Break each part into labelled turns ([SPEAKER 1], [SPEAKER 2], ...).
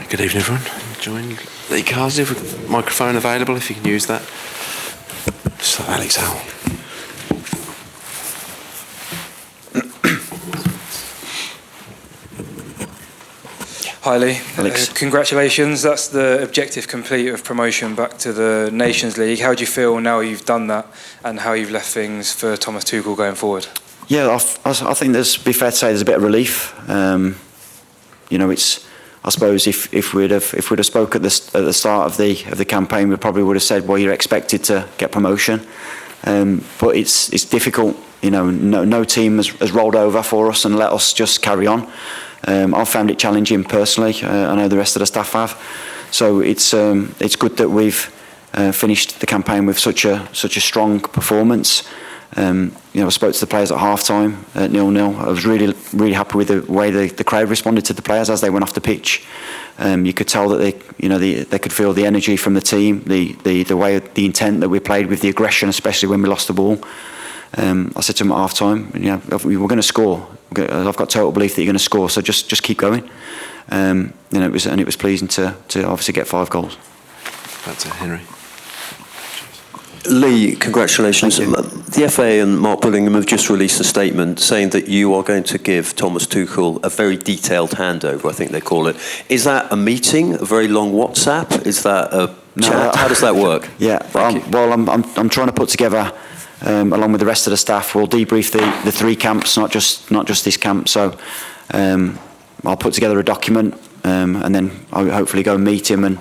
[SPEAKER 1] Good evening, everyone. Join Lee Carsley with microphone available if you can use that. Just like Alex Howell.
[SPEAKER 2] Hi Lee,
[SPEAKER 1] Alex.
[SPEAKER 2] Congratulations, that's the objective complete of promotion back to the Nations League. How do you feel now you've done that and how you've left things for Thomas Tuchel going forward?
[SPEAKER 3] Yeah, I think there's, be fair to say, there's a bit of relief. You know, it's, I suppose if we'd have spoke at the start of the campaign, we probably would have said, well, you're expected to get promotion. But it's difficult. You know, no team has rolled over for us and let us just carry on. I've found it challenging personally. I know the rest of the staff have. So it's good that we've finished the campaign with such a strong performance. You know, I spoke to the players at half-time at 0-0. I was really happy with the way the crowd responded to the players as they went off the pitch. You could tell that they could feel the energy from the team, the way, the intent that we played with, the aggression, especially when we lost the ball. I said to them at half-time, you know, we're going to score. I've got total belief that you're going to score, so just keep going. You know, it was pleasing to obviously get 5 goals.
[SPEAKER 1] Back to Henry.
[SPEAKER 4] Lee, congratulations. The FA and Mark Bullingham have just released a statement saying that you are going to give Thomas Tuchel a very detailed handover, I think they call it. Is that a meeting, a very long WhatsApp? Is that a chat? How does that work?
[SPEAKER 3] Yeah, I'm trying to put together, along with the rest of the staff, we'll debrief the 3 camps, not just this camp. So I'll put together a document and then I'll hopefully go and meet him and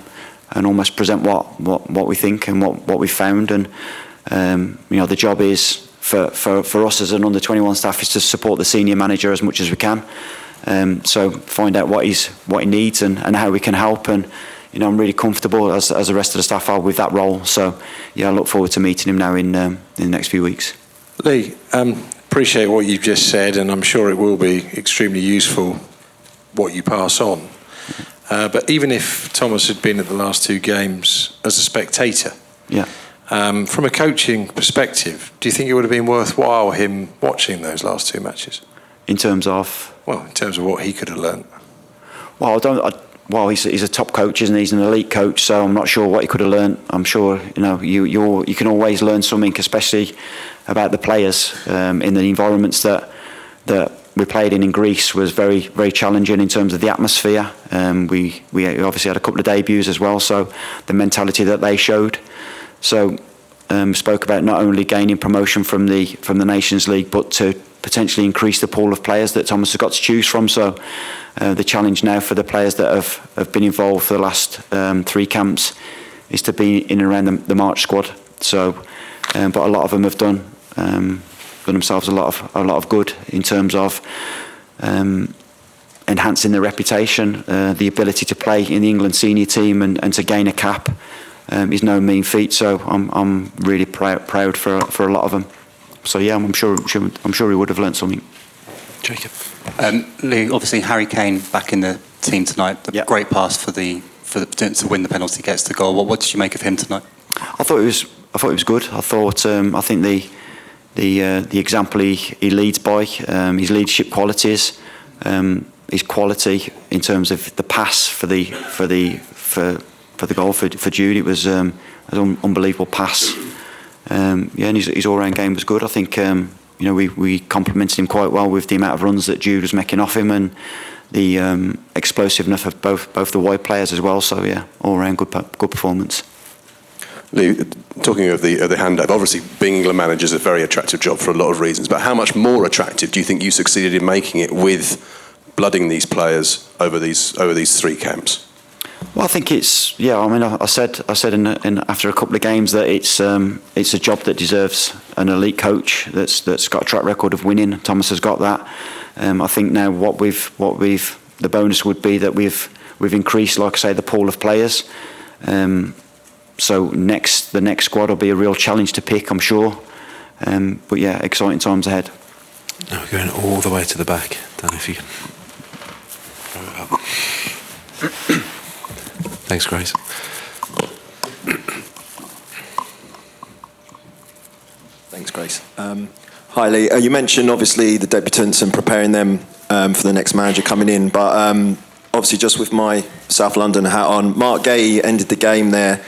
[SPEAKER 3] almost present what we think and what we found. And you know, the job is for us as an under-21 staff is to support the senior manager as much as we can. So find out what he needs and how we can help. And you know, I'm really comfortable as the rest of the staff are with that role. So yeah, I look forward to meeting him now in the next few weeks.
[SPEAKER 5] Lee, appreciate what you've just said, and I'm sure it will be extremely useful what you pass on. But even if Thomas had been at the last 2 games as a spectator,
[SPEAKER 3] yeah.
[SPEAKER 5] From a coaching perspective, do you think it would have been worthwhile him watching those last 2 matches?
[SPEAKER 3] In terms of?
[SPEAKER 5] Well, in terms of what he could have learnt.
[SPEAKER 3] Well, he's a top coach, isn't he? He's an elite coach, so I'm not sure what he could have learnt. I'm sure, you know, you can always learn something, especially about the players in the environments that we played in Greece was very, very challenging in terms of the atmosphere. We obviously had a couple of debuts as well, so the mentality that they showed. So spoke about not only gaining promotion from the Nations League, but to potentially increase the pool of players that Thomas has got to choose from. So the challenge now for the players that have been involved for the last 3 camps is to be in and around the March squad. So, but a lot of them have done themselves a lot of good in terms of enhancing their reputation. The ability to play in the England senior team and to gain a cap is no mean feat. So I'm really proud for a lot of them. So yeah, I'm sure he would have learnt something.
[SPEAKER 1] Jacob.
[SPEAKER 6] Lee, obviously Harry Kane back in the team tonight.
[SPEAKER 3] Yep.
[SPEAKER 6] Great pass for to win the penalty, gets the goal. What did you make of him tonight?
[SPEAKER 3] I thought it was good. I think the example he leads by, his leadership qualities, his quality in terms of the pass for the goal for Jude. It was an unbelievable pass. And his all-round game was good. I think you know, we complimented him quite well with the amount of runs that Jude was making off him and the explosiveness of both the wide players as well. So yeah, all-round good performance.
[SPEAKER 7] Lee, talking of the handover, obviously being England manager is a very attractive job for a lot of reasons, but how much more attractive do you think you succeeded in making it with blooding these players over these 3 camps?
[SPEAKER 3] Well, I think it's, yeah, I mean, I said in after a couple of games that it's a job that deserves an elite coach that's got a track record of winning. Thomas has got that. I think now the bonus would be that we've increased, like I say, the pool of players. So the next squad will be a real challenge to pick, I'm sure. But yeah, exciting times ahead.
[SPEAKER 1] Now we're going all the way to the back. Don't know if you can throw it up. Thanks, Grace.
[SPEAKER 8] Thanks, Grace. Hi, Lee. You mentioned obviously the debutants and preparing them for the next manager coming in, but obviously just with my South London hat on. Mark Gay ended the game there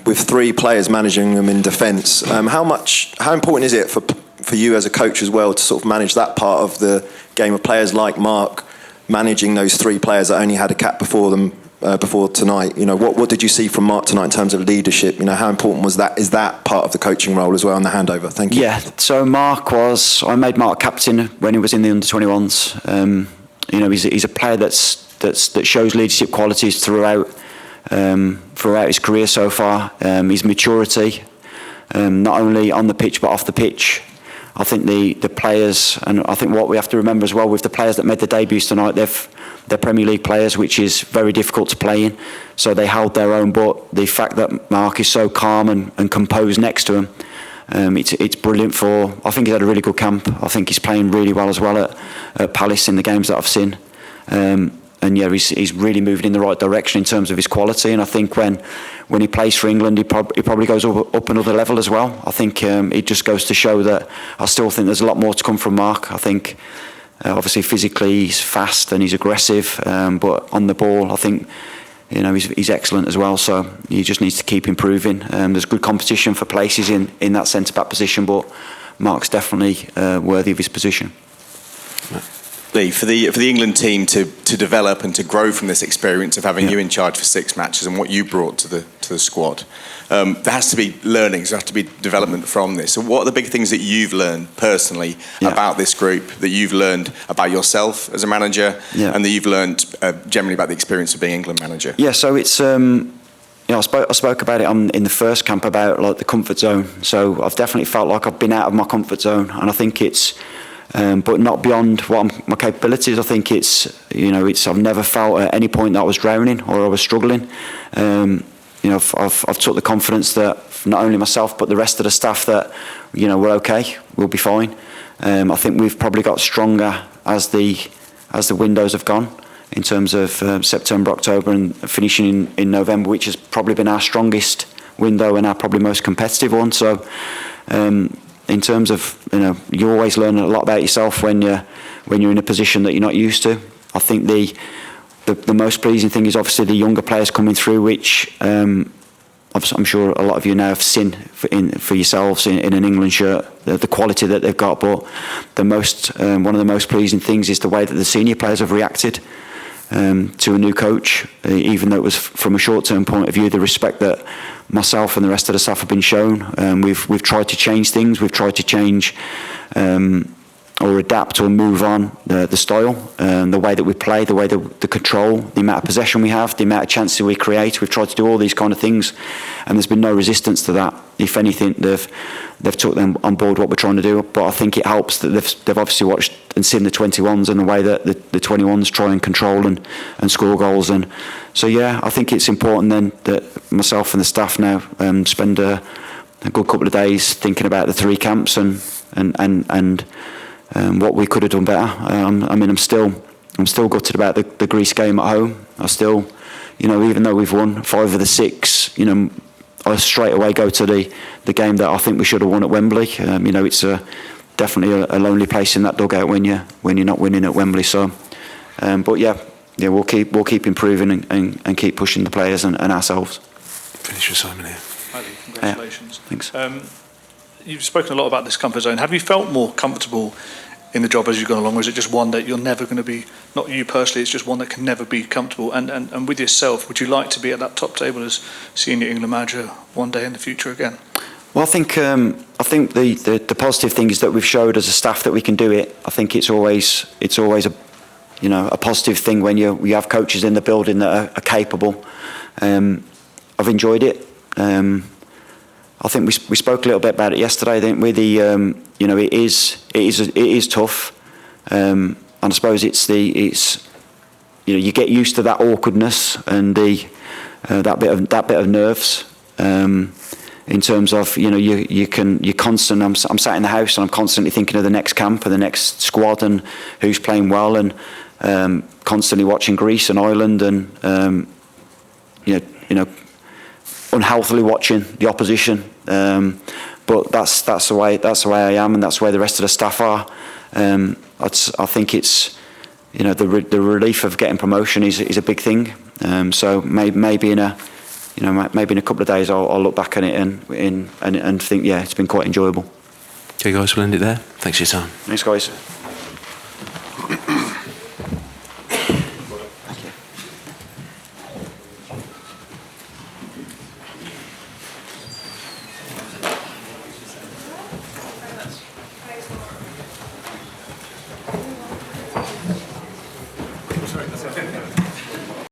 [SPEAKER 8] with 3 players managing them in defence. How important is it for you as a coach as well to sort of manage that part of the game of players like Mark managing those 3 players that only had a cap before them before tonight? You know, what did you see from Mark tonight in terms of leadership? You know, how important was that? Is that part of the coaching role as well in the handover? Thank you.
[SPEAKER 3] Yeah, so I made Mark captain when he was in the under-21s. You know, he's a player that shows leadership qualities throughout his career so far. His maturity, not only on the pitch but off the pitch. I think the players, and I think what we have to remember as well with the players that made the debuts tonight, they're Premier League players, which is very difficult to play in. So they held their own, but the fact that Mark is so calm and composed next to him, it's brilliant for. I think he's had a really good camp. I think he's playing really well as well at Palace in the games that I've seen. And yeah, he's really moving in the right direction in terms of his quality. And I think when he plays for England, he probably goes up another level as well. I think it just goes to show that I still think there's a lot more to come from Mark. I think obviously physically he's fast and he's aggressive, but on the ball, I think you know he's excellent as well. So he just needs to keep improving. There's good competition for places in that centre back position, but Mark's definitely worthy of his position.
[SPEAKER 9] Lee, for the England team to develop and to grow from this experience of having you in charge for 6 matches and what you brought to the squad, there has to be learnings, there has to be development from this. So what are the big things that you've learned personally about this group, that you've learned about yourself as a manager, and that you've learned generally about the experience of being England manager? Yeah, so it's I spoke about it in the first camp about like the comfort zone. So I've definitely felt like I've been out of my comfort zone, and I think it's. But not beyond my capabilities. I think I've never felt at any point that I was drowning or I was struggling. I've took the confidence that not only myself but the rest of the staff that we're okay, we'll be fine. I think we've probably got stronger as the windows have gone in terms of September, October, and finishing in November, which has probably been our strongest window and our probably most competitive one. So. In terms of you always learn a lot about yourself when you're in a position that you're not used to. I think the most pleasing thing is obviously the younger players coming through, which I'm sure a lot of you now have seen for yourselves in an England shirt, the quality that they've got. But one of the most pleasing things is the way that the senior players have reacted to a new coach, even though it was from a short-term point of view, the respect that myself and the rest of the staff have been shown. We've tried to change things. We've tried to change or adapt or move on the style, the way that we play, the way that the control, the amount of possession we have, the amount of chances we create. We've tried to do all these kind of things, and there's been no resistance to that. If anything, they've took them on board what we're trying to do. But I think it helps that they've obviously watched and seen the 21s and the way that the 21s try and control and score goals. And so yeah, I think it's important then that myself and the staff now spend a good couple of days thinking about the 3 camps and what we could have done better. I'm still gutted about the Greece game at home. I still, even though we've won 5 of the 6, I straight away go to the game that I think we should have won at Wembley. It's definitely a lonely place in that dugout when you're not winning at Wembley. So, but yeah, we'll keep improving and keep pushing the players and ourselves.
[SPEAKER 1] Finish your Simon here.
[SPEAKER 10] Hi, congratulations.
[SPEAKER 3] Thanks.
[SPEAKER 10] You've spoken a lot about this comfort zone. Have you felt more comfortable in the job as you've gone along, or is it just one that you're never going to be, not you personally, it's just one that can never be comfortable? And with yourself, would you like to be at that top table as senior England manager one day in the future again?
[SPEAKER 3] Well, I think the positive thing is that we've showed as a staff that we can do it. I think it's always a positive thing when you have coaches in the building that are capable. I've enjoyed it. I think we spoke a little bit about it yesterday, didn't we? It is tough, and I suppose you get used to that awkwardness and that bit of nerves. In terms of you're constant. I'm sat in the house and I'm constantly thinking of the next camp and the next squad and who's playing well, and constantly watching Greece and Ireland and unhealthily watching the opposition. But that's the way I am, and that's where the rest of the staff are. I think it's the relief of getting promotion is a big thing.
[SPEAKER 9] So maybe in a couple of days I'll look back at it and think, yeah, it's been quite enjoyable.
[SPEAKER 1] Okay, guys, we'll end it there. Thanks for your time.
[SPEAKER 9] Thanks, guys.